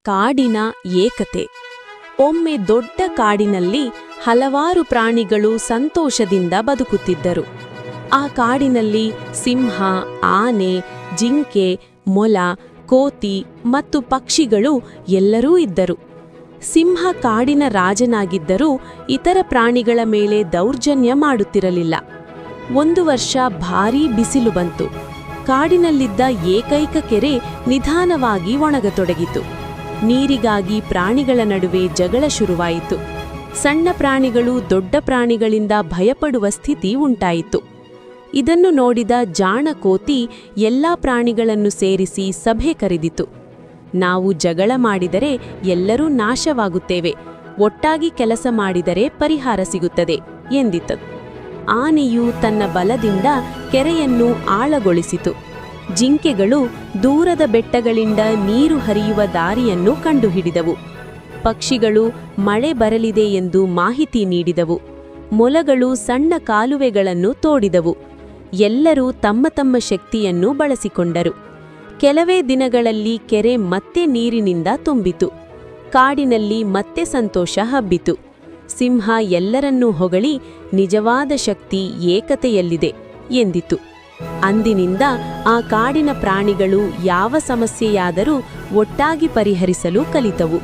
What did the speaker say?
ಕಾಡಿನ ಏಕತೆ. ಒಮ್ಮೆ ದೊಡ್ಡ ಕಾಡಿನಲ್ಲಿ ಹಲವಾರು ಪ್ರಾಣಿಗಳು ಸಂತೋಷದಿಂದ ಬದುಕುತ್ತಿದ್ದರು. ಆ ಕಾಡಿನಲ್ಲಿ ಸಿಂಹ, ಆನೆ, ಜಿಂಕೆ, ಮೊಲ, ಕೋತಿ ಮತ್ತು ಪಕ್ಷಿಗಳು ಎಲ್ಲರೂ ಇದ್ದರು. ಸಿಂಹ ಕಾಡಿನ ರಾಜನಾಗಿದ್ದರೂ ಇತರ ಪ್ರಾಣಿಗಳ ಮೇಲೆ ದೌರ್ಜನ್ಯ ಮಾಡುತ್ತಿರಲಿಲ್ಲ. ಒಂದು ವರ್ಷ ಭಾರೀ ಬಿಸಿಲು ಬಂತು. ಕಾಡಿನಲ್ಲಿದ್ದ ಏಕೈಕ ಕೆರೆ ನಿಧಾನವಾಗಿ ಒಣಗತೊಡಗಿತು. ನೀರಿಗಾಗಿ ಪ್ರಾಣಿಗಳ ನಡುವೆ ಜಗಳ ಶುರುವಾಯಿತು. ಸಣ್ಣ ಪ್ರಾಣಿಗಳು ದೊಡ್ಡ ಪ್ರಾಣಿಗಳಿಂದ ಭಯಪಡುವ ಸ್ಥಿತಿ ಉಂಟಾಯಿತು. ಇದನ್ನು ನೋಡಿದ ಜಾಣ ಕೋತಿ ಎಲ್ಲಾ ಪ್ರಾಣಿಗಳನ್ನು ಸೇರಿಸಿ ಸಭೆ ಕರೆದಿತು. ನಾವು ಜಗಳ ಮಾಡಿದರೆ ಎಲ್ಲರೂ ನಾಶವಾಗುತ್ತೇವೆ, ಒಟ್ಟಾಗಿ ಕೆಲಸ ಮಾಡಿದರೆ ಪರಿಹಾರ ಸಿಗುತ್ತದೆ ಎಂದಿತು. ಆನೆಯು ತನ್ನ ಬಲದಿಂದ ಕೆರೆಯನ್ನು ಆಳಗೊಳಿಸಿತು. ಜಿಂಕೆಗಳು ದೂರದ ಬೆಟ್ಟಗಳಿಂದ ನೀರು ಹರಿಯುವ ದಾರಿಯನ್ನು ಕಂಡುಹಿಡಿದವು. ಪಕ್ಷಿಗಳು ಮಳೆ ಬರಲಿದೆ ಎಂದು ಮಾಹಿತಿ ನೀಡಿದವು. ಮೊಲಗಳು ಸಣ್ಣ ಕಾಲುವೆಗಳನ್ನು ತೋಡಿದವು. ಎಲ್ಲರೂ ತಮ್ಮ ತಮ್ಮ ಶಕ್ತಿಯನ್ನು ಬಳಸಿಕೊಂಡರು. ಕೆಲವೇ ದಿನಗಳಲ್ಲಿ ಕೆರೆ ಮತ್ತೆ ನೀರಿನಿಂದ ತುಂಬಿತು. ಕಾಡಿನಲ್ಲಿ ಮತ್ತೆ ಸಂತೋಷ ಹಬ್ಬಿತು. ಸಿಂಹ ಎಲ್ಲರನ್ನೂ ಹೊಗಳಿ ನಿಜವಾದ ಶಕ್ತಿ ಏಕತೆಯಲ್ಲಿದೆ ಎಂದಿತು. ಅಂದಿನಿಂದ ಆ ಕಾಡಿನ ಪ್ರಾಣಿಗಳು ಯಾವ ಸಮಸ್ಯೆಯಾದರೂ ಒಟ್ಟಾಗಿ ಪರಿಹರಿಸಲು ಕಲಿತವು.